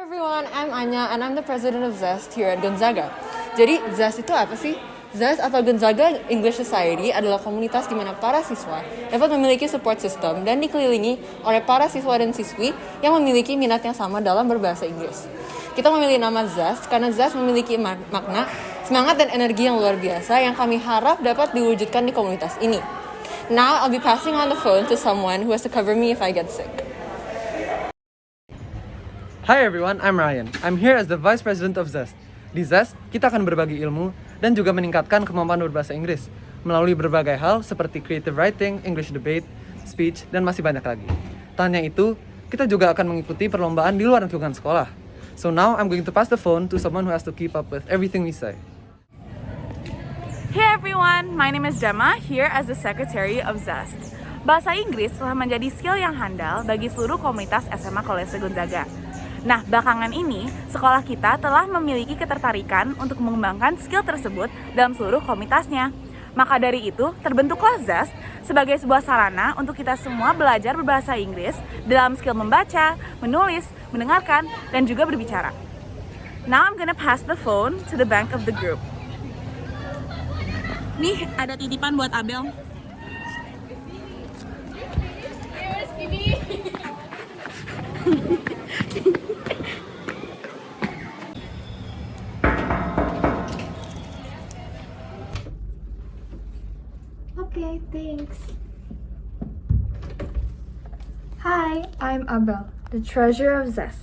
Everyone, I'm Anya and I'm the president of Zest here at Gonzaga. Jadi Zest itu apa sih? Zest atau Gonzaga English Society adalah komunitas di mana para siswa dapat memiliki support system dan dikelilingi oleh para siswa dan siswi yang memiliki minat yang sama dalam berbahasa Inggris. Kita memilih nama Zest karena Zest memiliki makna, semangat dan energi yang luar biasa yang kami harap dapat diwujudkan di komunitas ini. Now I'll be passing on the phone to someone who has to cover me if I get sick. Hi everyone, I'm Ryan. I'm here as the Vice President of Zest. Di Zest, kita akan berbagi ilmu dan juga meningkatkan kemampuan berbahasa Inggris melalui berbagai hal seperti creative writing, English debate, speech, dan masih banyak lagi. Tanya itu, kita juga akan mengikuti perlombaan di luar lingkungan sekolah. So now I'm going to pass the phone to someone who has to keep up with everything we say. Hey everyone, my name is Gemma, here as the Secretary of Zest. Bahasa Inggris telah menjadi skill yang handal bagi seluruh komunitas SMA Kolese Gonzaga. Nah, belakangan ini, sekolah kita telah memiliki ketertarikan untuk mengembangkan skill tersebut dalam seluruh komunitasnya. Maka dari itu, terbentuklah Zest sebagai sebuah sarana untuk kita semua belajar berbahasa Inggris dalam skill membaca, menulis, mendengarkan, dan juga berbicara. Now I'm gonna pass the phone to the bank of the group. Nih, ada titipan buat Abel. Cheers, Bibi! Okay, thanks. Hi, I'm Abel, the treasurer of Zest.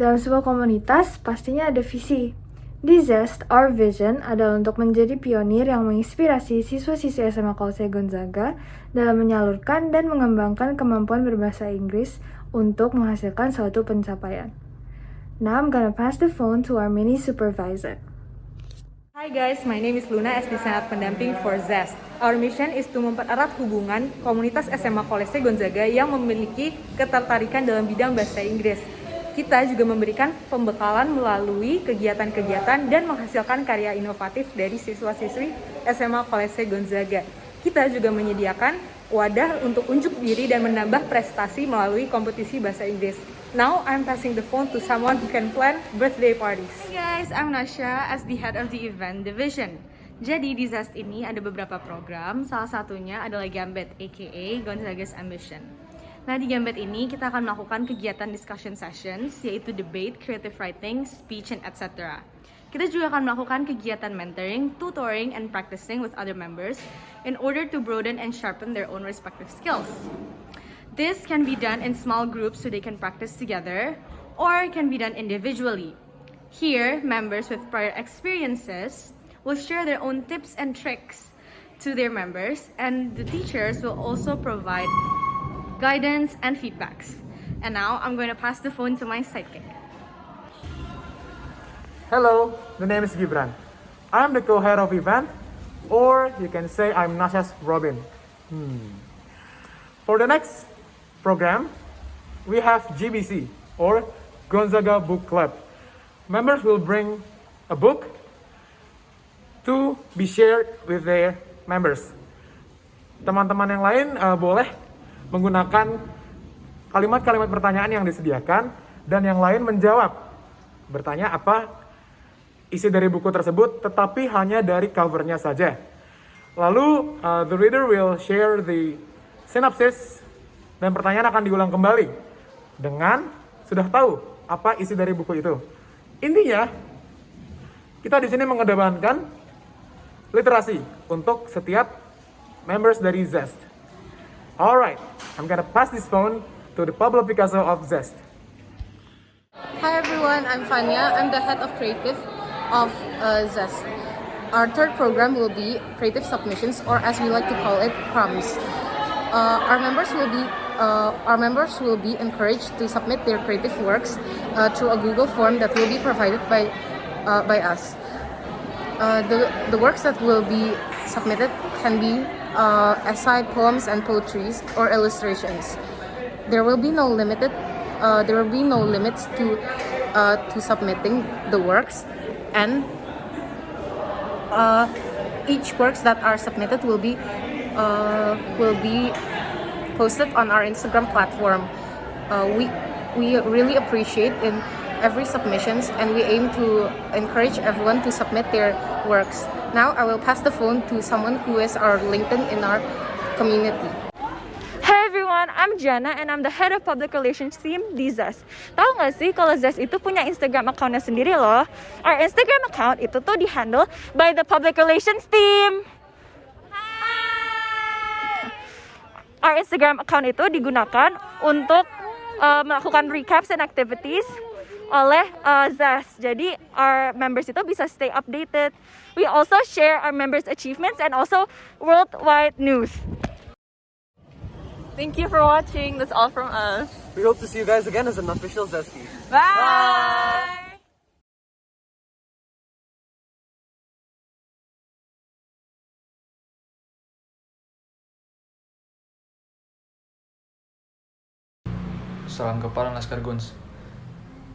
Dalam sebuah komunitas, pastinya ada visi. Di Zest, our vision adalah untuk menjadi pionir yang menginspirasi siswa-siswi SMA Kolese Gonzaga dalam menyalurkan dan mengembangkan kemampuan berbahasa Inggris untuk menghasilkan suatu pencapaian. Now I'm gonna pass the phone to our mini supervisor. Hi guys, my name is Luna as the Senat Pendamping for Zest. Our mission is to mempererat hubungan komunitas SMA Kolese Gonzaga yang memiliki ketertarikan dalam bidang bahasa Inggris. Kita juga memberikan pembekalan melalui kegiatan-kegiatan dan menghasilkan karya inovatif dari siswa-siswi SMA Kolese Gonzaga. Kita juga menyediakan wadah untuk unjuk diri dan menambah prestasi melalui kompetisi bahasa Inggris. Now, I'm passing the phone to someone who can plan birthday parties. Hey guys, I'm Nasha as the head of the event division. Jadi di Zest ini ada beberapa program, salah satunya adalah Gambit, aka Gonzaga's Ambition. Nah, di Gambit ini kita akan melakukan kegiatan discussion sessions, yaitu debate, creative writing, speech, and etc. Kita juga akan melakukan kegiatan mentoring, tutoring, and practicing with other members in order to broaden and sharpen their own respective skills. This can be done in small groups so they can practice together, or it can be done individually. Here, members with prior experiences will share their own tips and tricks to their members, and the teachers will also provide guidance and feedbacks. And now, I'm going to pass the phone to my sidekick. Hello, the name is Gibran. I'm the co-head of event, or you can say I'm Nasha's Robin. For the next program, we have GBC, or Gonzaga Book Club. Members will bring a book to be shared with their members. Teman-teman yang lain boleh menggunakan kalimat-kalimat pertanyaan yang disediakan dan yang lain menjawab. Bertanya apa isi dari buku tersebut, tetapi hanya dari covernya saja. Lalu, the reader will share the synopsis dan pertanyaan akan diulang kembali dengan sudah tahu apa isi dari buku itu. Intinya, kita di sini mengedepankan literasi untuk setiap members dari Zest. Alright, I'm gonna pass this phone to the Pablo Picasso of Zest. Hi everyone, I'm Fania. I'm the head of creative of Zest. Our third program will be creative submissions, or as we like to call it, crumbs. Our members will be encouraged to submit their creative works through a Google form that will be provided by us. The works that will be submitted can be essay, poems, and poetries, or illustrations. There will be no limits to submitting the works, and each works that are submitted will be posted on our Instagram platform. We really appreciate every submissions, and we aim to encourage everyone to submit their works. Now I will pass the phone to someone who is our LinkedIn in our community. Hi everyone, I'm Jana and I'm the head of public relations team di Zest. Tahu nggak sih kalau Zest itu punya Instagram account-nya sendiri loh. Our Instagram account itu tuh di-handle by the public relations team. Our Instagram account itu digunakan untuk melakukan recaps and activities oleh Zest. Jadi our members itu bisa stay updated. We also share our members' achievements and also worldwide news. Thank you for watching. That's all from us. We hope to see you guys again as an official Zesty. Bye! Salam Kepala Laskar Gons.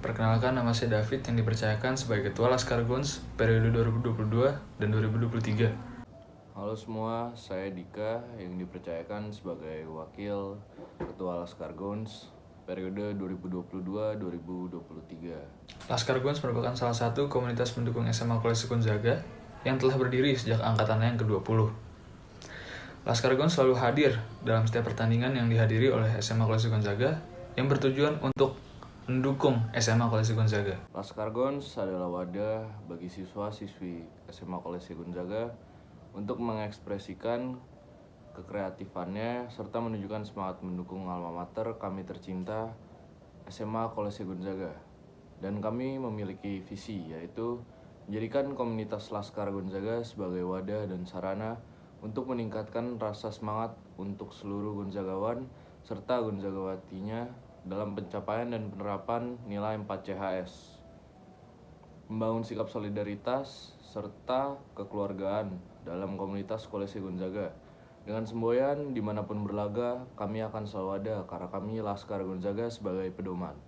Perkenalkan, nama saya David yang dipercayakan sebagai Ketua Laskar Gons periode 2022 dan 2023. Halo semua, saya Dika yang dipercayakan sebagai Wakil Ketua Laskar Gons periode 2022-2023. Laskar Gons merupakan salah satu komunitas pendukung SMA Kolese Gonzaga yang telah berdiri sejak angkatannya yang ke-20. Laskar Gons selalu hadir dalam setiap pertandingan yang dihadiri oleh SMA Kolese Gonzaga yang bertujuan untuk mendukung SMA Kolese Gonzaga. Laskar Gons adalah wadah bagi siswa-siswi SMA Kolese Gonzaga untuk mengekspresikan kekreatifannya serta menunjukkan semangat mendukung alma mater kami tercinta SMA Kolese Gonzaga. Dan kami memiliki visi, yaitu menjadikan komunitas Laskar Gonzaga sebagai wadah dan sarana untuk meningkatkan rasa semangat untuk seluruh Gonzagawan serta Gonzagawatinya dalam pencapaian dan penerapan nilai 4CHS. Membangun sikap solidaritas serta kekeluargaan dalam komunitas Kolese Gonzaga. Dengan semboyan dimanapun berlaga, kami akan selalu ada karena kami Laskar Gonzaga sebagai pedoman.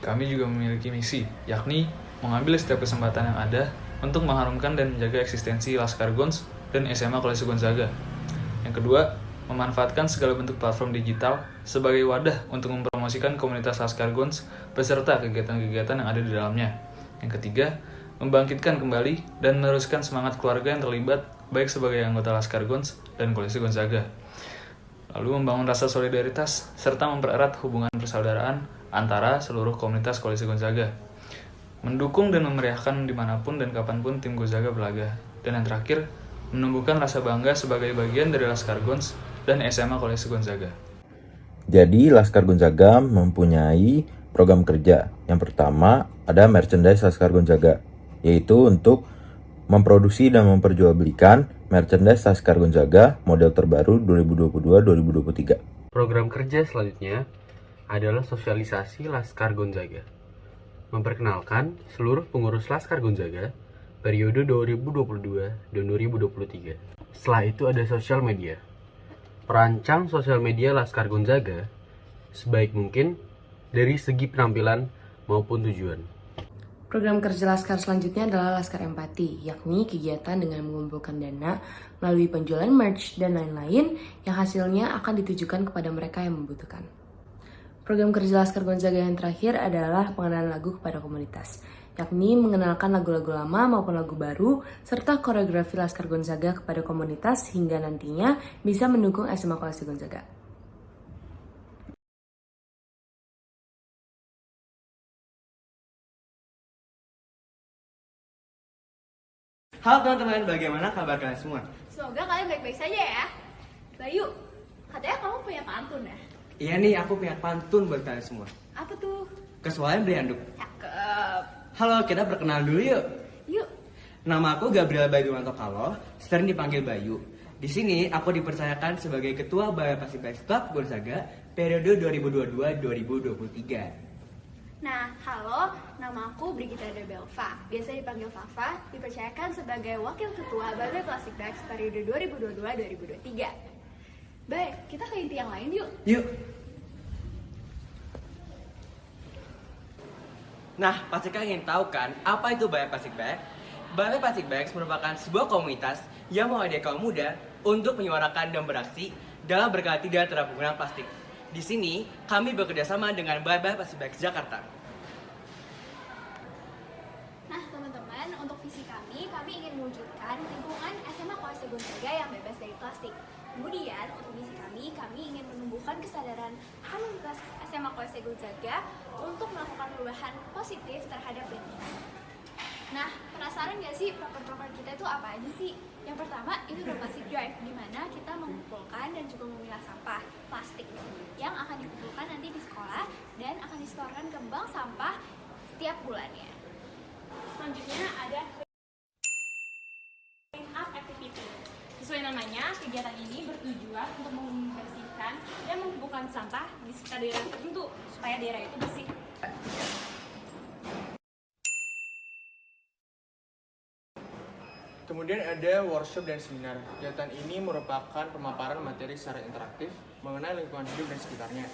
Kami juga memiliki misi, yakni mengambil setiap kesempatan yang ada untuk mengharumkan dan menjaga eksistensi Laskar Gons dan SMA Kolese Gonzaga. Yang kedua, memanfaatkan segala bentuk platform digital sebagai wadah untuk mempromosikan komunitas Laskar Gons beserta kegiatan-kegiatan yang ada di dalamnya. Yang ketiga, membangkitkan kembali dan meneruskan semangat keluarga yang terlibat baik sebagai anggota Laskar Gons dan Kolese Gonzaga. Lalu membangun rasa solidaritas serta mempererat hubungan persaudaraan antara seluruh komunitas Kolese Gonzaga. Mendukung dan memeriahkan dimanapun dan kapanpun tim Gonzaga berlaga. Dan yang terakhir, menumbuhkan rasa bangga sebagai bagian dari Laskar Gons dan SMA Kolese Gonzaga. Jadi Laskar Gonzaga mempunyai program kerja. Yang pertama ada merchandise Laskar Gonzaga, yaitu untuk memproduksi dan memperjualbelikan merchandise Laskar Gonzaga model terbaru 2022-2023. Program kerja selanjutnya adalah sosialisasi Laskar Gonzaga. Memperkenalkan seluruh pengurus Laskar Gonzaga periode 2022 dan 2023. Setelah itu ada sosial media. Perancang sosial media Laskar Gonzaga sebaik mungkin dari segi penampilan maupun tujuan. Program kerja Laskar selanjutnya adalah Laskar Empati, yakni kegiatan dengan mengumpulkan dana melalui penjualan merch dan lain-lain yang hasilnya akan ditujukan kepada mereka yang membutuhkan. Program kerja Laskar Gonzaga yang terakhir adalah pengenalan lagu kepada komunitas, yakni mengenalkan lagu-lagu lama maupun lagu baru, serta koreografi Laskar Gonzaga kepada komunitas hingga nantinya bisa mendukung SMA Kolese Gonzaga. Halo teman-teman, bagaimana kabar kalian semua? Semoga kalian baik-baik saja ya. Bayu, katanya kamu punya pantun ya? Iya nih, aku punya pantun buat kalian semua. Apa tuh? Kesualian beli anduk. Cakep. Halo, kita perkenalan dulu yuk. Yuk. Nama aku Gabriel Bayu Mantokalo, sering dipanggil Bayu. Di sini aku dipercayakan sebagai Ketua Balai Pacific Club Gonzaga periode 2022-2023. Nah, halo, nama aku Brigita De Belva, biasa dipanggil Fafa, dipercayakan sebagai Wakil Ketua Balai Plastik Bags periode 2022-2023. Baik, kita ke inti yang lain yuk. Yuk. Nah, pasti kalian ingin tahu kan apa itu Balai Plastik Bags? Balai Plastik Bags merupakan sebuah komunitas yang mengajak kaum muda untuk menyuarakan dan beraksi dalam berkala tidak terhadap penggunaan plastik. Di sini, kami bekerjasama dengan Balai Plastik Bags Jakarta. Kemudian untuk visi kami ingin mewujudkan lingkungan SMA Kolese Gonzaga yang bebas dari plastik. Kemudian untuk misi kami ingin menumbuhkan kesadaran komunitas SMA Kolese Gonzaga untuk melakukan perubahan positif terhadap lingkungan. Nah, penasaran gak sih proker-proker kita itu apa aja sih? Yang pertama itu plastic drive, di mana kita mengumpulkan dan juga memilah sampah plastik yang akan dikumpulkan nanti di sekolah dan akan disetorkan ke bank sampah setiap bulannya. Selanjutnya ada clean up activity. Sesuai namanya, kegiatan ini bertujuan untuk membersihkan dan mengumpulkan sampah di sekitar daerah tertentu supaya daerah itu bersih. Kemudian ada workshop dan seminar. Kegiatan ini merupakan pemaparan materi secara interaktif mengenai lingkungan hidup dan sekitarnya.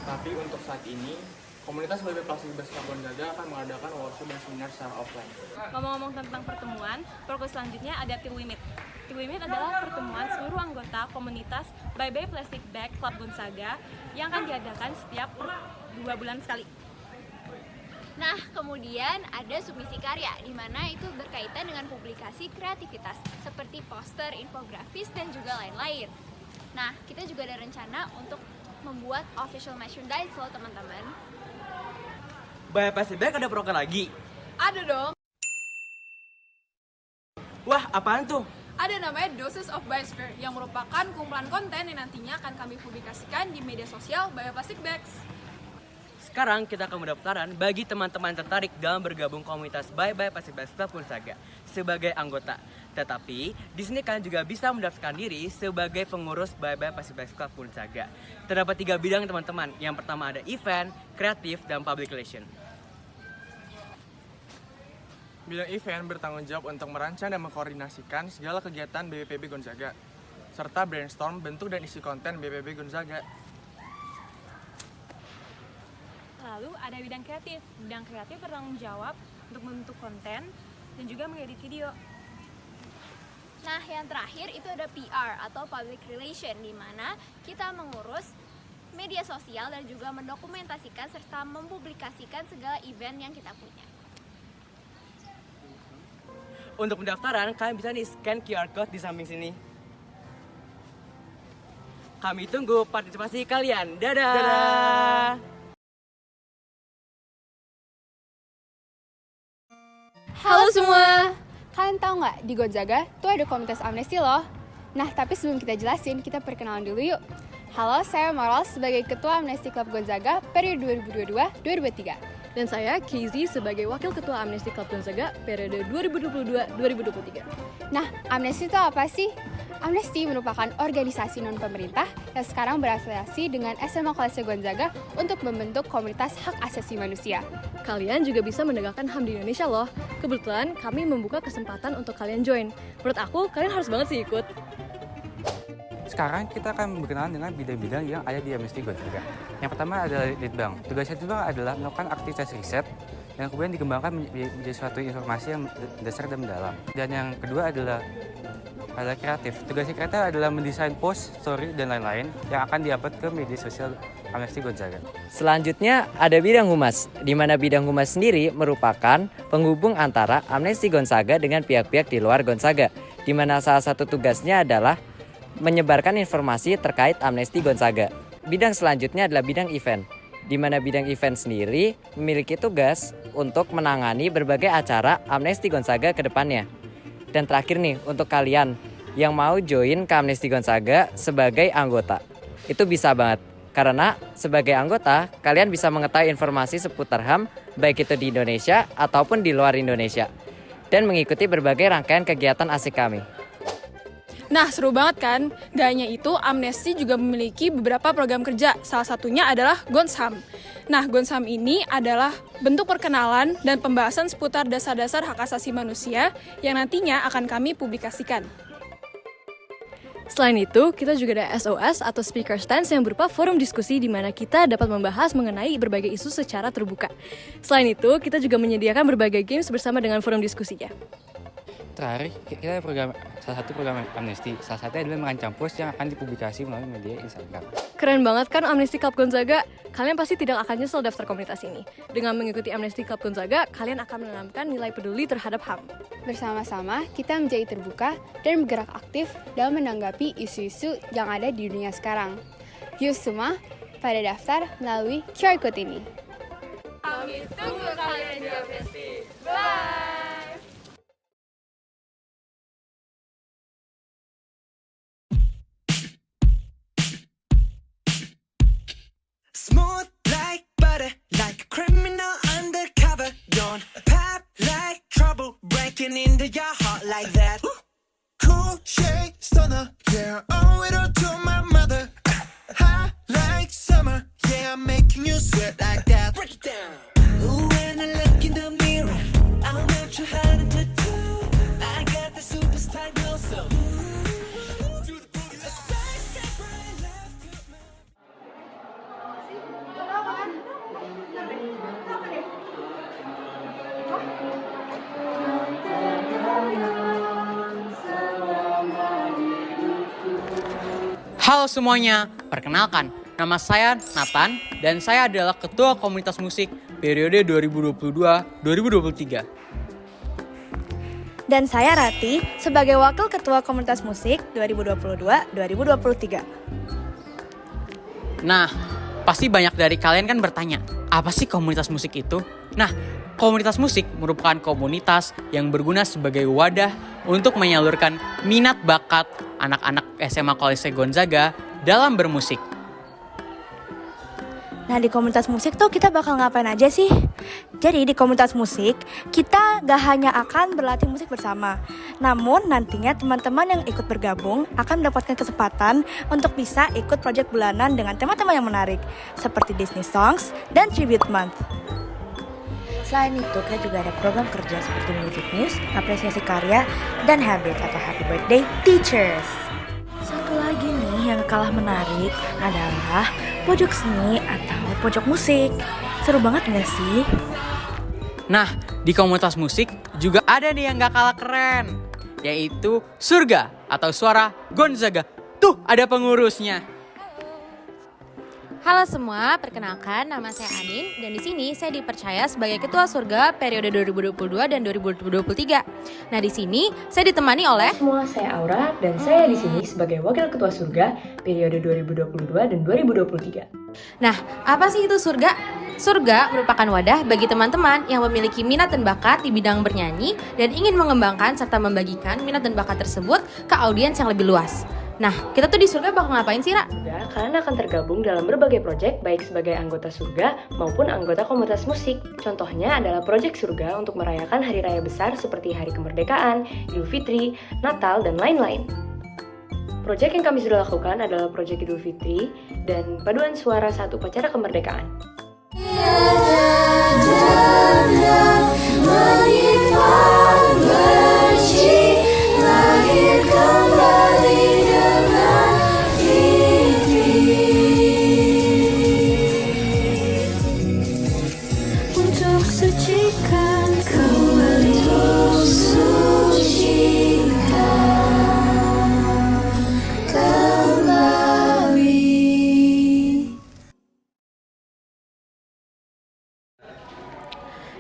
Tapi untuk saat ini, komunitas BB Plastik Bebas Gonzaga akan mengadakan workshop dan seminar secara offline. Ngomong-ngomong tentang pertemuan, program selanjutnya ada Team Limit. Team Limit adalah pertemuan seluruh anggota komunitas BB Plastic Bag Club Gonzaga yang akan diadakan setiap 2 bulan sekali. Nah, kemudian ada submisi karya, di mana itu berkaitan dengan publikasi kreativitas, seperti poster, infografis, dan juga lain-lain. Nah, kita juga ada rencana untuk membuat official merchandise loh, teman-teman. BB Plastic Bag ada proker lagi? Ada dong. Wah, apaan tuh? Ada namanya Doses of Biosphere, yang merupakan kumpulan konten yang nantinya akan kami publikasikan di media sosial BB Plastic Bags. Sekarang kita akan mendaftaran bagi teman-teman tertarik dalam bergabung komunitas BB Plastic Bags Club Gonzaga sebagai anggota. Tetapi di sini kalian juga bisa mendaftarkan diri sebagai pengurus BB Plastic Bags Club Gonzaga. Terdapat 3 bidang teman-teman. Yang pertama ada event, kreatif, dan public relation. Bidang event bertanggung jawab untuk merancang dan mengkoordinasikan segala kegiatan BBPB Gonzaga, serta brainstorm bentuk dan isi konten BBB Gonzaga. Lalu ada bidang kreatif. Bidang kreatif bertanggung jawab untuk membentuk konten dan juga mengedit video. Nah, yang terakhir itu ada PR atau public relation, di mana kita mengurus media sosial dan juga mendokumentasikan serta mempublikasikan segala event yang kita punya. Untuk pendaftaran, kalian bisa nih scan QR code di samping sini. Kami tunggu partisipasi kalian. Dadah! Halo semua! Kalian tahu nggak, di Gonzaga tuh ada komunitas amnesti loh. Nah, tapi sebelum kita jelasin, kita perkenalan dulu yuk. Halo, saya Moral sebagai Ketua Amnesty Club Gonzaga periode 2022-2023. Dan saya Casey sebagai Wakil Ketua Amnesty Club Gonzaga periode 2022-2023. Nah, amnesti itu apa sih? Amnesty merupakan organisasi non-pemerintah yang sekarang berafiliasi dengan SMA Kolese Gonzaga untuk membentuk komunitas hak asasi manusia. Kalian juga bisa menegakkan HAM di Indonesia loh. Kebetulan kami membuka kesempatan untuk kalian join. Menurut aku, kalian harus banget sih ikut. Sekarang kita akan berkenalan dengan bidang-bidang yang ada di Amnesty Gonzaga. Yang pertama adalah Litbang. Tugas Litbang adalah melakukan aktivitas riset yang kemudian dikembangkan menjadi suatu informasi yang dasar dan mendalam. Dan yang kedua adalah kreatif. Tugas kreatif adalah mendesain post, story, dan lain-lain yang akan diupload ke media sosial Amnesty Gonzaga. Selanjutnya ada bidang humas, di mana bidang humas sendiri merupakan penghubung antara Amnesty Gonzaga dengan pihak-pihak di luar Gonzaga, di mana salah satu tugasnya adalah menyebarkan informasi terkait Amnesty Gonzaga. Bidang selanjutnya adalah bidang event, di mana bidang event sendiri memiliki tugas untuk menangani berbagai acara Amnesty Gonzaga ke depannya. Dan terakhir nih, untuk kalian yang mau join ke Amnesty Gonzaga sebagai anggota, itu bisa banget. Karena sebagai anggota, kalian bisa mengetahui informasi seputar HAM, baik itu di Indonesia ataupun di luar Indonesia. Dan mengikuti berbagai rangkaian kegiatan asik kami. Nah, seru banget kan? Gak hanya itu, Amnesty juga memiliki beberapa program kerja. Salah satunya adalah GONSHAM. Nah, GONSHAM ini adalah bentuk perkenalan dan pembahasan seputar dasar-dasar hak asasi manusia yang nantinya akan kami publikasikan. Selain itu, kita juga ada SOS atau Speaker Stance yang berupa forum diskusi di mana kita dapat membahas mengenai berbagai isu secara terbuka. Selain itu, kita juga menyediakan berbagai games bersama dengan forum diskusinya. Terakhir, kita ada salah satu program amnesti. Salah satunya adalah merancang post yang akan dipublikasi melalui media Instagram. Keren banget kan Amnesty Club Gonzaga? Kalian pasti tidak akan nyesel daftar komunitas ini. Dengan mengikuti Amnesty Club Gonzaga, kalian akan menanamkan nilai peduli terhadap HAM. Bersama-sama, kita menjadi terbuka dan bergerak aktif dalam menanggapi isu-isu yang ada di dunia sekarang. Yuk semua, pada daftar melalui QR Code ini. Kami tunggu kalian di Amnesty. Bye! Smooth like butter, like a criminal undercover. Don't pop like trouble, breaking into your heart like that. Cool shade stunner, yeah, owe it all to my mother. Hot like summer, yeah, I'm making you sweat like that. Break it down. Ooh, when I look in the mirror, I'm not too hard to do. I got the superstar glow, so. Halo semuanya, perkenalkan, nama saya Nathan dan saya adalah Ketua Komunitas Musik periode 2022-2023. Dan saya Rati sebagai Wakil Ketua Komunitas Musik 2022-2023. Nah, pasti banyak dari kalian kan bertanya, apa sih komunitas musik itu? Nah, komunitas musik merupakan komunitas yang berguna sebagai wadah untuk menyalurkan minat bakat anak-anak SMA Kolese Gonzaga dalam bermusik. Nah, di komunitas musik tuh kita bakal ngapain aja sih? Jadi di komunitas musik, kita gak hanya akan berlatih musik bersama, namun nantinya teman-teman yang ikut bergabung akan mendapatkan kesempatan untuk bisa ikut proyek bulanan dengan tema-tema yang menarik, seperti Disney Songs dan Tribute Month. Selain itu, kita juga ada program kerja seperti Music News, apresiasi karya, dan Habit atau Happy Birthday Teachers. Satu lagi nih yang kalah menarik adalah pojok seni atau pojok musik. Seru banget gak sih? Nah, di komunitas musik juga ada nih yang gak kalah keren, yaitu Surga atau Suara Gonzaga. Tuh, ada pengurusnya. Halo semua, perkenalkan nama saya Anin dan di sini saya dipercaya sebagai Ketua Surga periode 2022 dan 2023. Nah, di sini saya ditemani oleh semua, saya Aura dan saya di sini sebagai Wakil Ketua Surga periode 2022 dan 2023. Nah, apa sih itu Surga? Surga merupakan wadah bagi teman-teman yang memiliki minat dan bakat di bidang bernyanyi dan ingin mengembangkan serta membagikan minat dan bakat tersebut ke audiens yang lebih luas. Nah, kita tuh di Surga bakal ngapain sih, Ra? Kalian akan tergabung dalam berbagai proyek baik sebagai anggota Surga maupun anggota komunitas musik. Contohnya adalah proyek Surga untuk merayakan hari raya besar seperti Hari Kemerdekaan, Idul Fitri, Natal, dan lain-lain. Proyek yang kami sudah lakukan adalah proyek Idul Fitri dan paduan suara saat upacara kemerdekaan.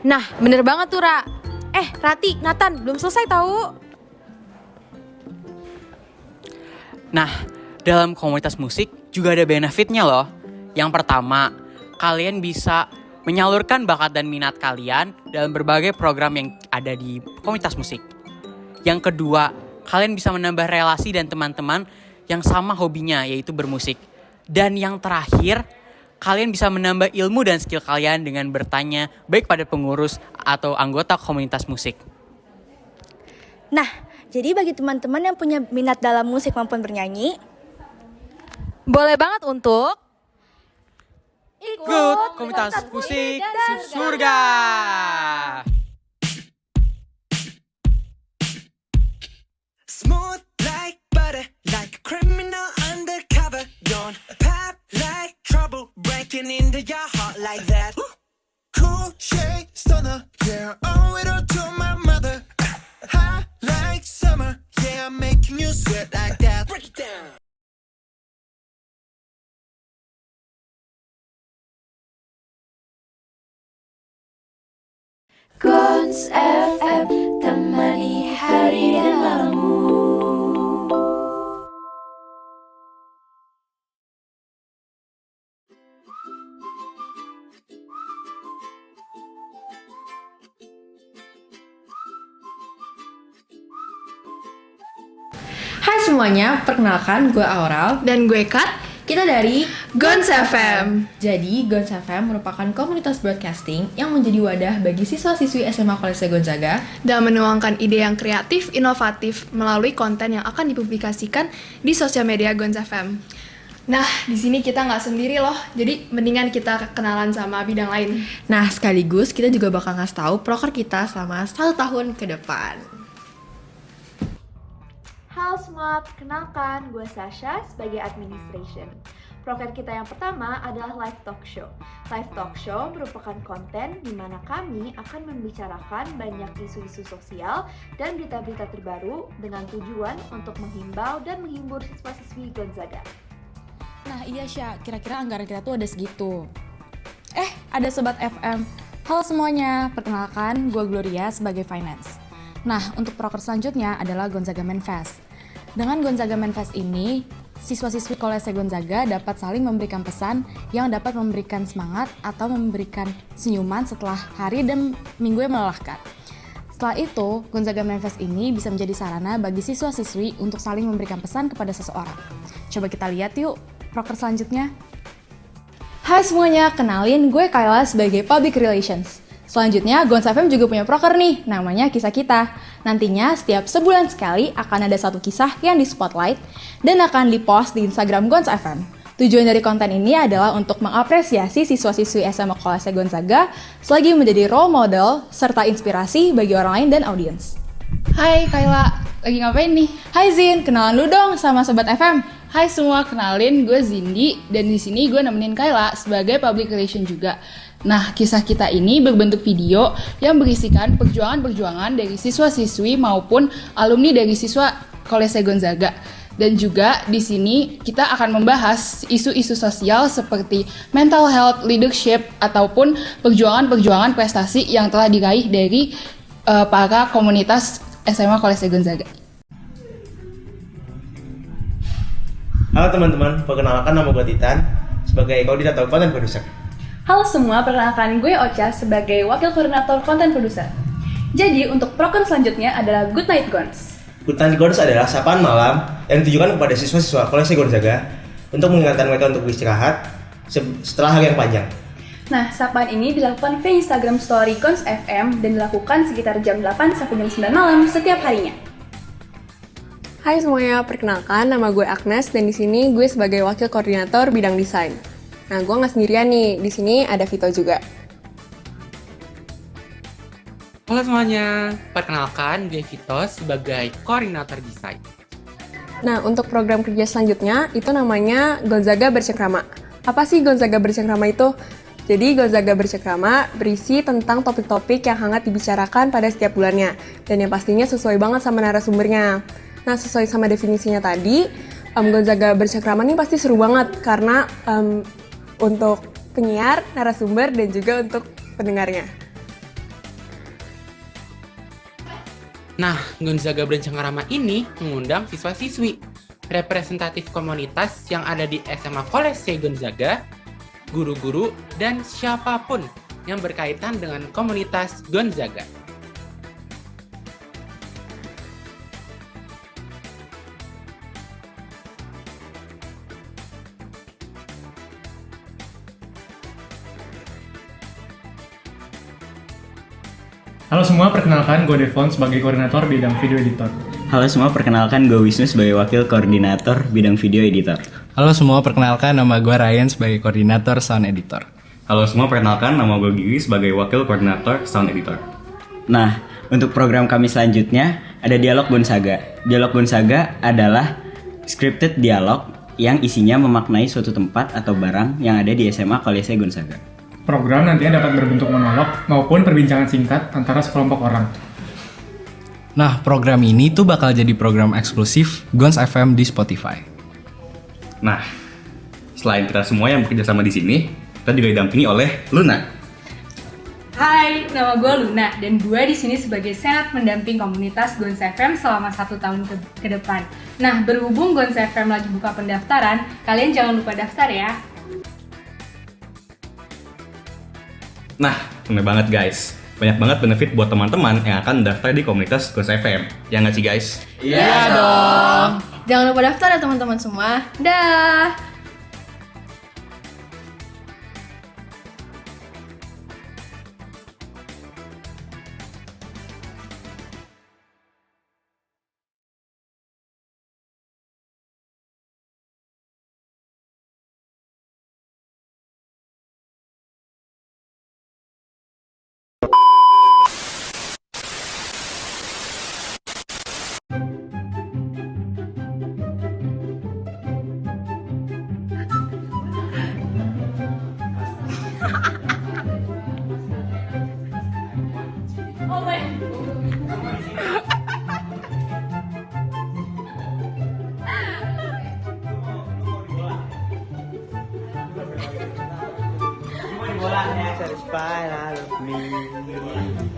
Nah, bener banget tuh, Ra. Rati, Nathan, belum selesai tahu. Nah, dalam komunitas musik juga ada benefitnya loh. Yang pertama, kalian bisa menyalurkan bakat dan minat kalian dalam berbagai program yang ada di komunitas musik. Yang kedua, kalian bisa menambah relasi dan teman-teman yang sama hobinya, yaitu bermusik. Dan yang terakhir, kalian bisa menambah ilmu dan skill kalian dengan bertanya baik pada pengurus atau anggota komunitas musik. Nah, jadi bagi teman-teman yang punya minat dalam musik maupun bernyanyi, boleh banget untuk ikut komunitas musik Surga. Smooth like butter, like a criminal undercover. Don't pop like trouble, breaking into your heart like that. Cool shade stunner, yeah, owe it all to my mother. High like making you sweat like that. Break it down. Gons FM, temani hari dan malammu. Hai semuanya, perkenalkan gue Aural dan gue Kat. Kita dari Gons FM. Jadi Gons FM merupakan komunitas broadcasting yang menjadi wadah bagi siswa-siswi SMA Kolese Gonzaga dan menuangkan ide yang kreatif, inovatif melalui konten yang akan dipublikasikan di sosial media Gons FM. Nah, di sini kita nggak sendiri loh, jadi mendingan kita kenalan sama bidang lain. Nah, sekaligus kita juga bakal ngasih tahu proker kita selama 1 tahun ke depan. Halo semua, perkenalkan gue Sasha sebagai administration. Proker kita yang pertama adalah live talk show. Live talk show merupakan konten di mana kami akan membicarakan banyak isu-isu sosial dan berita-berita terbaru dengan tujuan untuk menghimbau dan menghibur siswa-siswi Gonzaga. Nah iya Syah, kira-kira anggaran kita tuh ada segitu. Ada Sobat FM. Halo semuanya, perkenalkan gue Gloria sebagai finance. Nah, untuk proker selanjutnya adalah Gonzaga Manfest. Dengan Gonzaga Manfest ini, siswa-siswi Kolese Gonzaga dapat saling memberikan pesan yang dapat memberikan semangat atau memberikan senyuman setelah hari dan minggu yang melelahkan. Setelah itu, Gonzaga Manfest ini bisa menjadi sarana bagi siswa-siswi untuk saling memberikan pesan kepada seseorang. Coba kita lihat yuk proker selanjutnya. Hai semuanya, kenalin gue Kayla sebagai Public Relations. Selanjutnya, Gons FM juga punya proker nih, namanya Kisah Kita. Nantinya, setiap sebulan sekali akan ada satu kisah yang di spotlight dan akan dipost di Instagram Gons FM. Tujuan dari konten ini adalah untuk mengapresiasi siswa-siswi SMA Kolese Gonzaga selagi menjadi role model serta inspirasi bagi orang lain dan audiens. Hai Kayla, lagi ngapain nih? Hai Zin, kenalan lu dong sama Sobat FM. Hai semua, kenalin gue Zindi dan di sini gue nemenin Kayla sebagai public relation juga. Nah, kisah kita ini berbentuk video yang berisikan perjuangan-perjuangan dari siswa-siswi maupun alumni dari siswa Kolese Gonzaga. Dan juga di sini kita akan membahas isu-isu sosial seperti mental health, leadership, ataupun perjuangan-perjuangan prestasi yang telah diraih dari para komunitas SMA Kolese Gonzaga. Halo teman-teman, perkenalkan nama gue Titan sebagai koordinator konten produser. Halo semua, perkenalkan gue Ocha sebagai wakil koordinator konten produser. Jadi untuk proker selanjutnya adalah Good Night Gons. Good Night Gons adalah sapaan malam yang ditujukan kepada siswa-siswa Kolese Gonzaga untuk mengingatkan mereka untuk beristirahat setelah hari yang panjang. Nah, sapaan ini dilakukan via Instagram Story Gons FM dan dilakukan sekitar jam 8 sampai jam 9 malam setiap harinya. Hai semuanya, perkenalkan nama gue Agnes dan di sini gue sebagai wakil koordinator bidang desain. Nah, gue nggak sendirian nih, di sini ada Vito juga. Halo semuanya, perkenalkan gue Vito sebagai koordinator desain. Nah, untuk program kerja selanjutnya itu namanya Gonzaga Bercengkrama. Apa sih Gonzaga Bercengkrama itu? Jadi Gonzaga Bercengkrama berisi tentang topik-topik yang hangat dibicarakan pada setiap bulannya dan yang pastinya sesuai banget sama narasumbernya. Nah, sesuai sama definisinya tadi, Gonzaga Bercengkrama ini pasti seru banget karena untuk penyiar, narasumber, dan juga untuk pendengarnya. Nah, Gonzaga Bercengkrama ini mengundang siswa-siswi, representatif komunitas yang ada di SMA Kolese Gonzaga, guru-guru, dan siapapun yang berkaitan dengan komunitas Gonzaga. Halo semua, perkenalkan gue Devon sebagai koordinator bidang video editor. Halo semua, perkenalkan gue Wisnu sebagai wakil koordinator bidang video editor. Halo semua, perkenalkan nama gue Ryan sebagai koordinator sound editor. Halo semua, perkenalkan nama gue Gigi sebagai wakil koordinator sound editor. Nah, untuk program kami selanjutnya ada Dialog Gonzaga. Dialog Gonzaga adalah scripted dialog yang isinya memaknai suatu tempat atau barang yang ada di SMA Kolese Gonzaga. Program nantinya dapat berbentuk monolog maupun perbincangan singkat antara sekelompok orang. Nah, program ini tuh bakal jadi program eksklusif Gons FM di Spotify. Nah, selain kita semua yang bekerja sama di sini, kita juga didampingi oleh Luna. Hai, nama gue Luna dan gue di sini sebagai senat pendamping komunitas Gons FM selama 1 tahun ke depan. Nah, berhubung Gons FM lagi buka pendaftaran, kalian jangan lupa daftar ya. Nah, bener banget guys. Banyak banget benefit buat teman-teman yang akan daftar di komunitas Gons FM. Ya nggak sih guys? Iya dong. Jangan lupa daftar ya teman-teman semua. Dah.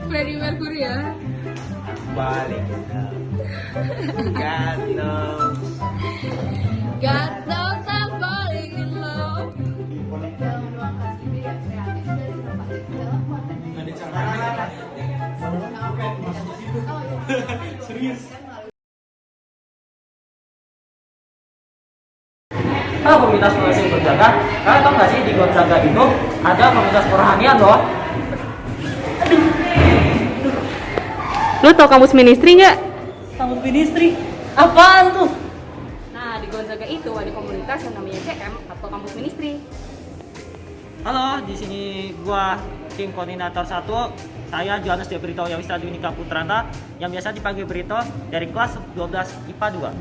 Freddie Mercury ya. Balik. God knows. God knows I'm falling in love. Serius. Halo komunitas musik Gonzaga, kalian tau gak sih di Gonzaga itu ada komunitas kerohanian loh. Lu tau kampus ministry nggak? Kampus ministry? Apaan tuh? Nah, di Gonzaga itu ada komunitas yang namanya CM atau kampus ministry. Halo, di sini gua tim koordinator 1. Saya Johannes De Brito Yawisra Dwinika Putranta yang biasa dipanggil Brito dari kelas 12 IPA 2.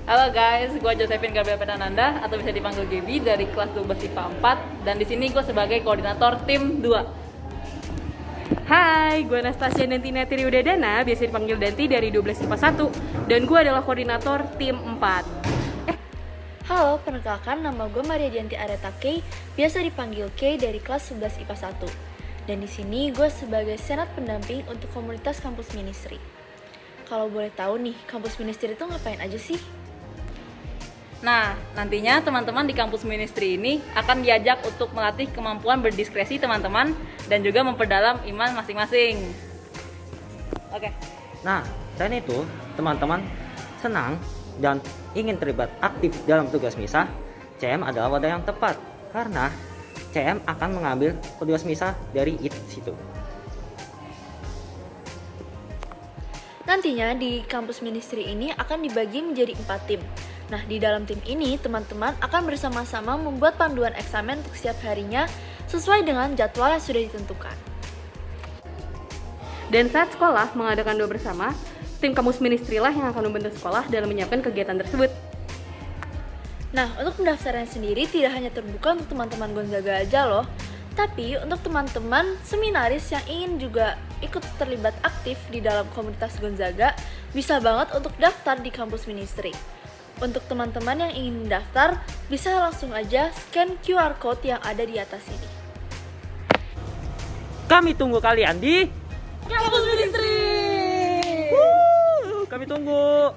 Halo guys, gue Josephine Gabriel Penananda atau bisa dipanggil Gaby dari kelas 12 IPA 4 dan di sini gue sebagai koordinator tim 2. Hai, gue Anastasia Dantina Triudadana, biasa dipanggil Danti dari 12 IPA 1 dan gue adalah koordinator tim 4. Halo, perkenalkan nama gue Maria Dianti Areta K, biasa dipanggil K dari kelas 11 IPA 1. Dan di sini gue sebagai senat pendamping untuk komunitas kampus ministry. Kalau boleh tahu nih, kampus ministry itu ngapain aja sih? Nah, nantinya teman-teman di kampus ministry ini akan diajak untuk melatih kemampuan berdiskresi teman-teman dan juga memperdalam iman masing-masing. Oke. Nah, selain itu, teman-teman senang dan ingin terlibat aktif dalam tugas misa, CM adalah wadah yang tepat karena CM akan mengambil tugas misa dari situ. Nantinya di kampus ministry ini akan dibagi menjadi 4 tim. Nah, di dalam tim ini, teman-teman akan bersama-sama membuat panduan eksamen untuk setiap harinya sesuai dengan jadwal yang sudah ditentukan. Dan saat sekolah mengadakan doa bersama, tim kampus ministry lah yang akan membantu sekolah dalam menyiapkan kegiatan tersebut. Nah, untuk pendaftaran sendiri tidak hanya terbuka untuk teman-teman Gonzaga aja loh, tapi untuk teman-teman seminaris yang ingin juga ikut terlibat aktif di dalam komunitas Gonzaga, bisa banget untuk daftar di kampus ministry. Untuk teman-teman yang ingin mendaftar, bisa langsung aja scan QR Code yang ada di atas ini. Kami tunggu kalian di Kampus Ministry! Kami tunggu!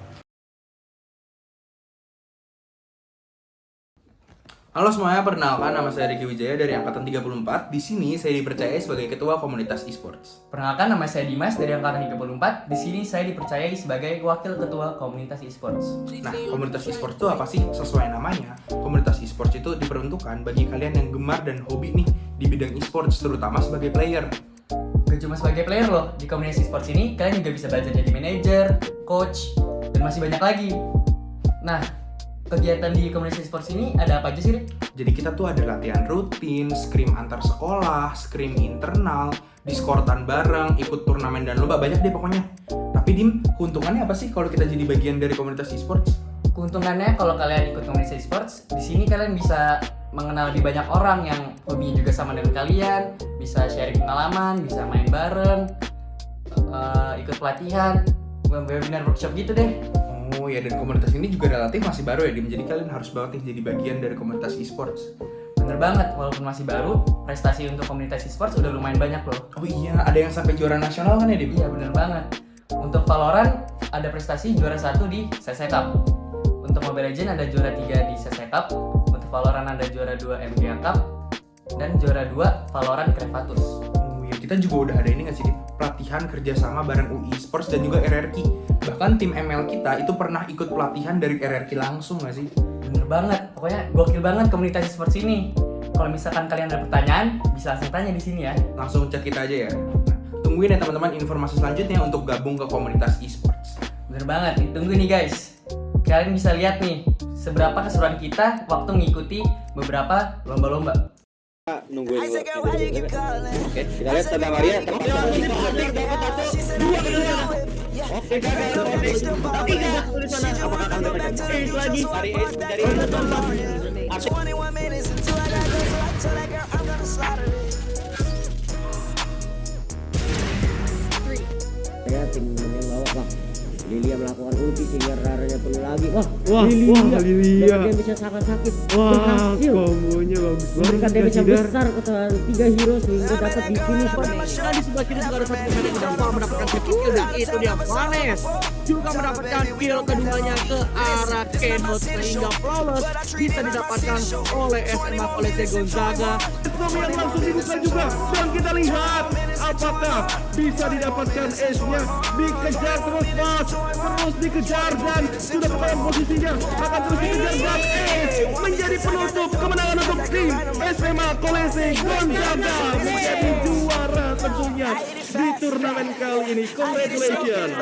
Halo semuanya, perkenalkan nama saya Riki Wijaya dari angkatan 34. Di sini saya dipercayai sebagai ketua komunitas e-sports. Perkenalkan nama saya Dimas dari angkatan 34. Di sini saya dipercayai sebagai wakil ketua komunitas e-sports. Nah, komunitas e-sports itu apa sih? Sesuai namanya, komunitas e-sports itu diperuntukkan bagi kalian yang gemar dan hobi nih di bidang e-sports, terutama sebagai player. Gak cuma sebagai player loh, di komunitas e-sports ini kalian juga bisa belajar jadi manajer, coach, dan masih banyak lagi. Nah, kegiatan di komunitas e-sports ini ada apa aja sih, Rik? Jadi kita tuh ada latihan rutin, scrim antar sekolah, scrim internal, diskortan bareng, ikut turnamen dan lomba, banyak deh pokoknya. Tapi Dim, keuntungannya apa sih kalau kita jadi bagian dari komunitas e-sports? Keuntungannya kalau kalian ikut komunitas e-sports, di sini kalian bisa mengenal lebih banyak orang yang hobinya juga sama dengan kalian, bisa sharing pengalaman, bisa main bareng, ikut pelatihan, webinar workshop gitu deh. Oh ya, dan komunitas ini juga relatif masih baru ya Dim, jadi kalian harus banget nih jadi bagian dari komunitas e-sports. Bener banget, walaupun masih baru, prestasi untuk komunitas e-sports udah lumayan banyak loh. Oh iya, ada yang sampai juara nasional kan ya Dim? Iya bener banget. Untuk Valorant ada prestasi juara 1 di CC Cup. Untuk Mobile Legends ada juara 3 di CC Cup. Untuk Valorant ada juara 2 MGA Cup. Dan juara 2 Valorant Crevatus. Oh iya, kita juga udah ada ini nggak sih Dim? Pelatihan kerjasama bareng UI Sports dan juga RRQ. Bahkan tim ML kita itu pernah ikut pelatihan dari RRQ langsung nggak sih? Bener banget, pokoknya gokil banget komunitas e-sports ini. Kalau misalkan kalian ada pertanyaan, bisa langsung tanya di sini ya. Langsung chat kita aja ya. Nah, tungguin ya teman-teman informasi selanjutnya untuk gabung ke komunitas e-sports. Bener banget, ditunggu nih guys. Kalian bisa lihat nih, seberapa keseruan kita waktu mengikuti beberapa lomba-lomba. Nungguin dulu. Oke, kita lihat tanda Maria. Oke, apakah akan lagi mencari saya tim menembak Bang. Lilia melakukan ulti sehingga raranya perlu lagi. Wah, Lilia. Dia bisa sangat sakit. Wah, kombonya bagus banget. Memberikan damage yang besar ke 3 hero sehingga dapat di finish. Di sebelah kiri juga ada satu pemain yang dapat mendapatkan kill dan itu dia Vanes juga mendapatkan kill keduanya ke arah Kenot sehingga flawless bisa didapatkan oleh SMA Kolese Gonzaga. Yang langsung dibuka juga dan kita lihat apakah bisa didapatkan ace-nya. Dikejar terus Mas, terus dikejar dan sudah kembali posisinya akan terus dikejar dan ace menjadi penutup kemenangan untuk tim SMA Kolese Gonzaga menjadi juara tentunya di turnamen kali ini. Congratulations.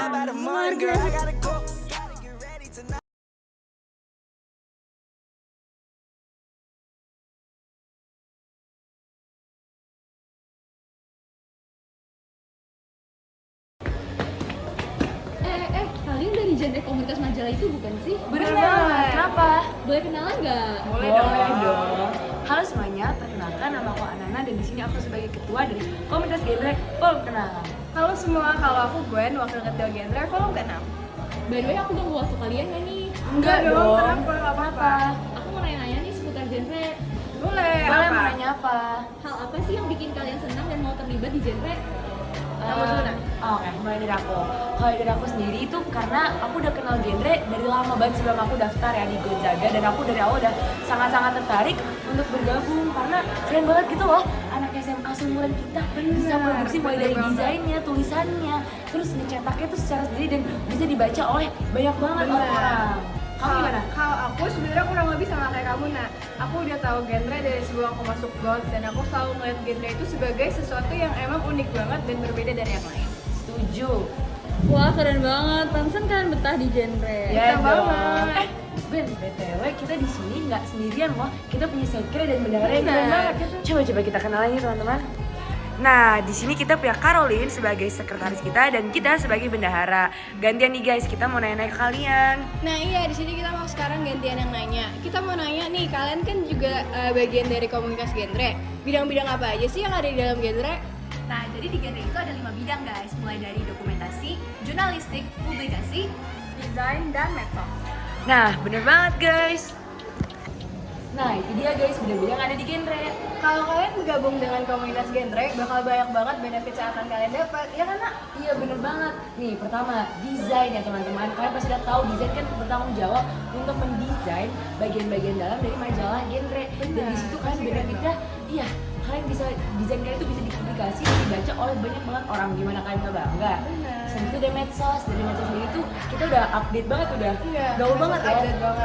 Kalian dari genre komunitas majalah itu bukan sih? Bener banget. Kenapa? Boleh kenalan nggak? Boleh dong. Halo semuanya, perkenalkan nama aku Anana dan di sini aku sebagai ketua dari komunitas genre Forum Kenalan. Halo semua, kalau aku Gwen, wakil ketua genre Forum ke-6. By the way, aku ganggu waktu kalian nggak nih? Enggak dong, kenapa? Gak apa-apa. Aku mau nanya-nanya nih seputar genre. Boleh, Boleh, apa? mau nanya apa? Hal apa sih yang bikin kalian senang dan mau terlibat di genre? Kamu dulu nak? Oke, mulai dari aku. Kalau dari aku sendiri itu karena aku udah kenal genre dari lama banget sebelum aku daftar ya di Gonzaga, dan aku dari awal udah sangat-sangat tertarik untuk bergabung karena keren banget gitu loh, anak SMA seumuran kita bisa produksi mulai dari desainnya, tulisannya, terus ngecetaknya tuh secara sendiri dan bisa dibaca oleh banyak banget orang. Kamu gimana? Kalau aku sebenarnya kurang lebih sama kayak kamu, Nak. Aku udah tahu genre dari sebelum aku masuk GOLS dan aku selalu melihat genre itu sebagai sesuatu yang emang unik banget dan berbeda dari yang lain. Setuju. Wah, keren banget. Pantesan kalian betah di genre. Ya banget. Ben, BTW kita di sini nggak sendirian loh. Kita punya sekre dan bendahara yang keren banget. Coba kita kenalan ya teman-teman. Nah, di sini kita punya Caroline sebagai sekretaris kita dan kita sebagai bendahara. Gantian nih guys, kita mau nanya-nanya ke kalian. Nah iya, di sini kita mau sekarang gantian yang nanya. Kita mau nanya nih, kalian kan juga bagian dari komunitas genre. Bidang-bidang apa aja sih yang ada di dalam genre? Nah, jadi di genre itu ada 5 bidang guys, mulai dari dokumentasi, jurnalistik, publikasi, desain, dan medsos. Nah, bener banget guys. Nah, itu dia guys, bidang-bidang ada di genre. Kalau kalian bergabung dengan komunitas genre, bakal banyak banget benefit yang akan kalian dapat, ya kan Nak? Iya bener banget. Nih pertama, desain ya teman-teman. Kalian pasti udah tahu desain kan bertanggung jawab untuk mendesain bagian-bagian dalam dari majalah genre. Dan di situ kalian benefitnya, iya kalian bisa desain kalian itu bisa dipublikasi dan dibaca oleh banyak banget orang. Gimana kalian nggak bangga? Selain itu dari medsos sendiri tuh kita udah update banget, udah gaul banget ya.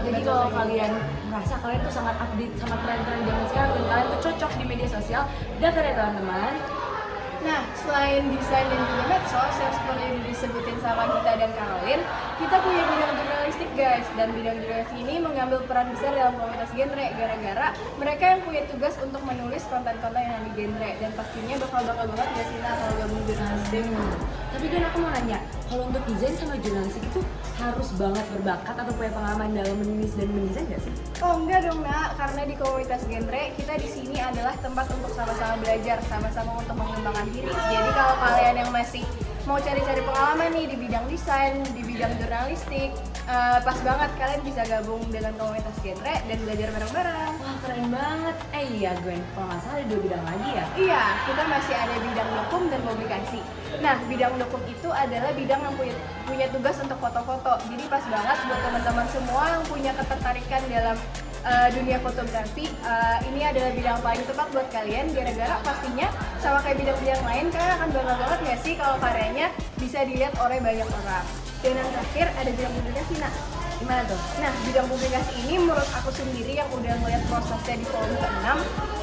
Jadi kalau kalian merasa kalian tuh sangat update sama tren-tren zaman sekarang dan kalian tuh cocok di media sosial, daftar ya teman-teman. Nah, selain desain dan juga medsos yang seperti yang disebutin sama kita dan Caroline, kita punya bidang jurnalistik guys. Dan bidang jurnalistik ini mengambil peran besar dalam komunitas genre gara-gara mereka yang punya tugas untuk menulis konten-konten yang di genre. Dan pastinya bakal banget gak sih kalau gabung jurnalistik. Tapi kan aku mau nanya, kalau untuk desain sama jurnalistik itu harus banget berbakat atau punya pengalaman dalam menulis dan mendesain gak sih? Oh enggak dong Nak, karena di komunitas genre kita di sini adalah tempat untuk sama-sama belajar, sama-sama untuk mengembangkan diri. Jadi kalau kalian yang masih mau cari-cari pengalaman nih di bidang desain, di bidang jurnalistik, pas banget kalian bisa gabung dengan komunitas genre dan belajar bareng-bareng. Wah keren banget. Iya Gwen, kalau nggak salah ada 2 bidang lagi ya? Iya, kita masih ada bidang dokum dan publikasi. Nah, bidang dokum itu adalah bidang yang punya tugas untuk foto-foto. Jadi pas banget buat teman-teman semua yang punya ketertarikan dalam dunia fotografi, ini adalah bidang paling tepat buat kalian, gara-gara pastinya sama kayak bidang-bidang lain, kalian akan bangga banget nggak sih kalau karyanya bisa dilihat oleh banyak orang. Dan yang terakhir ada bidang publikasi. Nah, gimana tuh? Nah, bidang publikasi ini menurut aku sendiri yang udah ngeliat prosesnya di volume ke-6,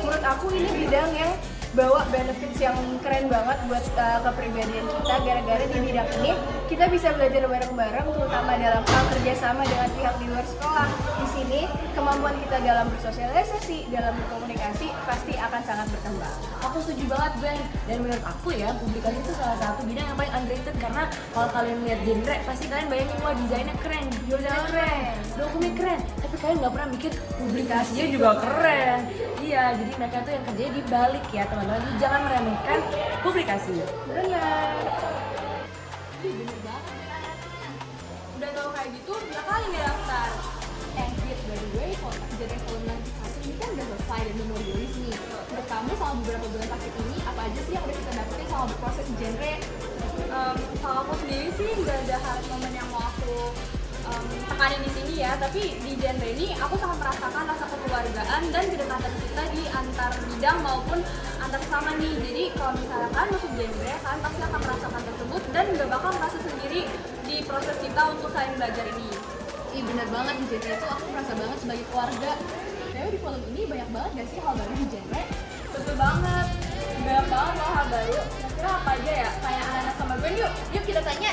menurut aku ini bidang yang bawa benefits yang keren banget buat kepribadian kita, gara-gara di bidang ini kita bisa belajar bareng-bareng, terutama dalam hal kerjasama dengan pihak di luar sekolah. Di sini kemampuan kita dalam bersosialisasi, dalam berkomunikasi pasti akan sangat berkembang. Aku setuju banget Ben, dan menurut aku ya publikasi itu salah satu bidang yang paling underrated, karena kalau kalian lihat genre pasti kalian bayangin wah desainnya keren, jurusannya keren, dokumnya keren, tapi kalian nggak pernah mikir publikasinya juga keren. Iya, jadi mereka tuh yang kerjanya di balik ya teman-teman, jadi jangan meremehkan publikasi. Benar. Bener banget. Udah tahu kayak gitu, ya kali nih daftar. By the way, kalau kejadian volume 1 ini kan udah selesai dan udah mau rilis nih. Menurut kamu selama beberapa bulan terakhir ini, apa aja sih yang udah kita dapetin selama berproses di genre? Kalau aku sendiri sih nggak ada hal momen yang mau aku tekanin di sini ya, tapi di genre ini aku sangat merasakan rasa kekeluargaan dan kedekatan kita di antar bidang maupun antar sesama nih. Jadi kalau misalnya kalian masuk genre, kalian pasti akan merasakan tersebut dan nggak bakal merasa sendiri di proses kita untuk saling belajar ini. Iya bener banget, di genre itu aku merasa banget sebagai keluarga. Tapi di volume ini banyak banget gak sih hal baru di genre? Betul banget, banyak banget loh hal baru. Kira-kira apa aja ya? Kayak anak-anak sama Gwen yuk kita tanya.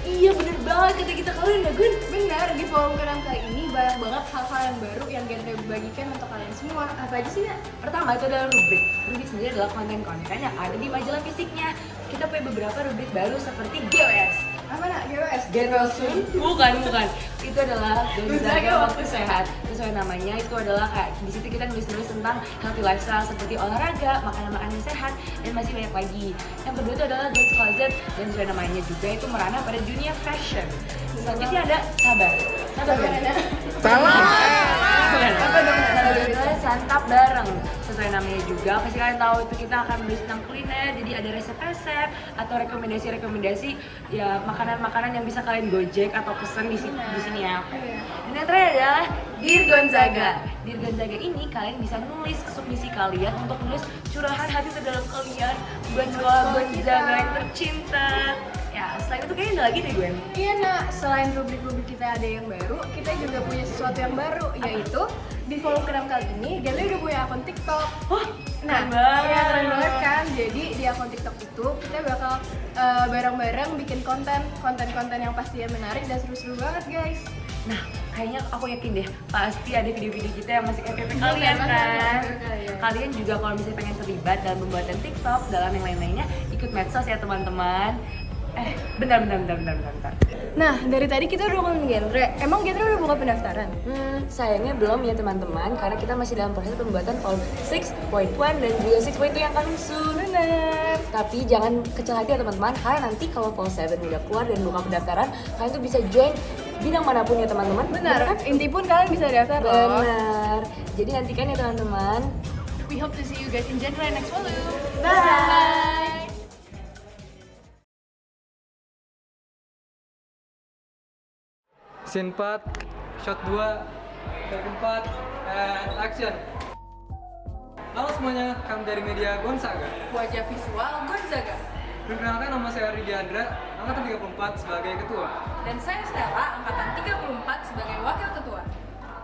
Iya bener banget kata kita kalian ya Gun. Bener, di volume ke-6 kali ini banyak banget hal-hal yang baru yang genre bagikan untuk kalian semua. Apa aja sih, Nak? Pertama itu adalah rubrik. Rubrik sendiri adalah konten-konten yang ada di majalah fisiknya. Kita punya beberapa rubrik baru seperti GWS. Apa Nak? GWS? Get well soon? Bukan. Itu adalah Gonzaga Waktu Sehat. Sesuai namanya, itu adalah kayak di situ kita nulis-nulis tentang healthy lifestyle seperti olahraga, makanan-makanan sehat, dan masih banyak lagi. Yang kedua itu adalah Girls Closet, dan sesuai namanya juga itu merana pada dunia fashion. Selanjutnya ada Sabar. Santap bareng. Sesuai namanya juga, pasti kalian tahu itu kita akan nulis tentang kuliner, jadi ada resep-resep atau rekomendasi-rekomendasi ya makanan-makanan yang bisa kalian gojek atau pesen di sini ya. Dan yang terakhir adalah Dear Gonzaga. Dear Gonzaga ini kalian bisa nulis submisi kalian untuk nulis curahan hati terdalam kalian buat sekolah Gonzaga yang tercinta. Ya, selain itu kayaknya ada lagi deh Gwen. Iya Nak, selain rubrik-rubrik kita ada yang baru, kita juga punya sesuatu yang baru, yaitu di volume ke-6 kali ini Gali udah punya akun TikTok. Nah, keren banget kan? Jadi di akun TikTok itu kita bakal bareng-bareng bikin konten-konten yang pastinya menarik dan seru-seru banget guys. Nah, kayaknya aku yakin deh pasti ada video-video kita yang masih FYP kalian kan. Kalian juga kalau misalnya pengen terlibat dalam pembuatan TikTok, dalam yang lain-lainnya, ikut medsos ya teman-teman. Bentar. Nah, dari tadi kita udah ngomongin genre. Emang genre udah buka pendaftaran? Sayangnya belum ya teman-teman, karena kita masih dalam proses pembuatan volume 6.1 dan juga 6.2 yang coming soon. Bener. Tapi jangan kecil hati ya teman-teman, karena nanti kalau volume 7 udah keluar dan buka pendaftaran, kalian tuh bisa join bidang manapun ya teman-teman. Benar kan? Inti pun kalian bisa daftar loh. Benar. Jadi nantikan ya teman-teman. We hope to see you guys in genre next volume. Bye. Scene 4, shot 2, take 4, and action. Halo semuanya, kami dari media Gonzaga. Wajah visual Gonzaga. Perkenalkan, nama saya Ridi Andra, angkatan 34 sebagai ketua. Dan saya Stella, angkatan 34 sebagai wakil ketua.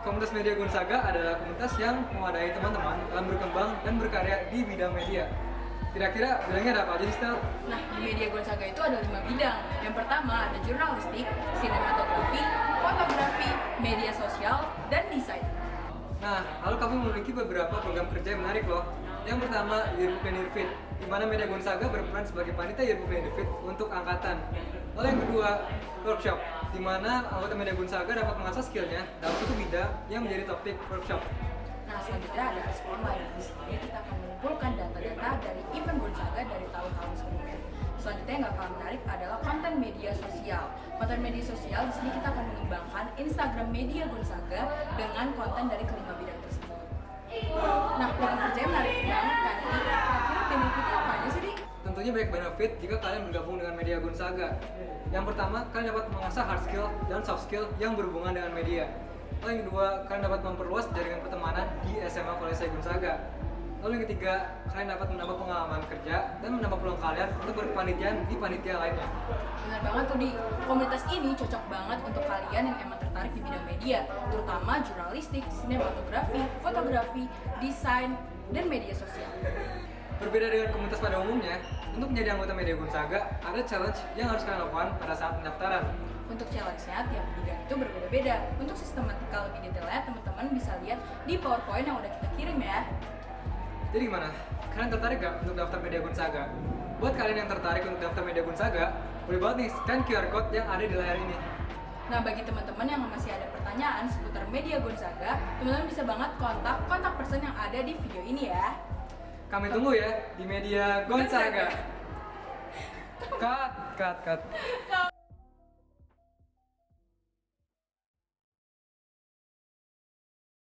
Komunitas Media Gonzaga adalah komunitas yang mewadai teman-teman dalam berkembang dan berkarya di bidang media. Kira-kira bidangnya ada apa aja sih, Stel? Nah, di media Gonzaga itu ada 5 bidang. Yang pertama ada jurnalistik, sinematografi, fotografi, media sosial, dan desain. Nah, lalu kami memiliki beberapa program kerja yang menarik loh. Yang pertama, Yearbook and Yearfit, di mana Media Gonzaga berperan sebagai panitia Yearbook and Yearfit untuk angkatan. Lalu yang kedua, workshop, di mana anggota Media Gonzaga dapat mengasah skillnya dalam suatu bidang yang menjadi topik workshop. Nah, selanjutnya ada expo online. Di sini kita akan mengumpulkan data-data dari event Gonzaga dari tahun-tahun sebelumnya. Selanjutnya yang gak kalah menarik adalah konten media sosial. Konten media sosial di sini kita akan mengembangkan Instagram Media Gonzaga dengan konten dari kelima bidang tersebut. Nah, program kerjanya menarik banget kan? Kira-kira benefitnya apa aja sih, Dik? Tentunya banyak benefit jika kalian bergabung dengan Media Gonzaga. Yang pertama, kalian dapat mengasah hard skill dan soft skill yang berhubungan dengan media. Lalu yang kedua, kalian dapat memperluas jaringan pertemanan di SMA Kolese Gonzaga. Lalu yang ketiga, kalian dapat menambah pengalaman kerja dan menambah peluang kalian untuk berkepanitiaan di panitia lainnya. Benar banget tuh, Di. Komunitas ini cocok banget untuk kalian yang emang tertarik di bidang media, terutama jurnalistik, sinematografi, fotografi, desain, dan media sosial. Berbeda dengan komunitas pada umumnya, untuk menjadi anggota Media Gonzaga, ada challenge yang harus kalian lakukan pada saat pendaftaran. Untuk challenge-nya, tiap bidang itu berbeda-beda. Untuk sistematika lebih detailnya, teman-teman bisa lihat di PowerPoint yang udah kita kirim ya. Jadi gimana? Kalian tertarik gak untuk daftar Media Gonzaga? Buat kalian yang tertarik untuk daftar Media Gonzaga, boleh banget nih scan QR Code yang ada di layar ini. Nah, bagi teman-teman yang masih ada pertanyaan seputar Media Gonzaga, teman-teman bisa banget kontak person yang ada di video ini ya. Kami tunggu ya di Media Gonzaga. Cut.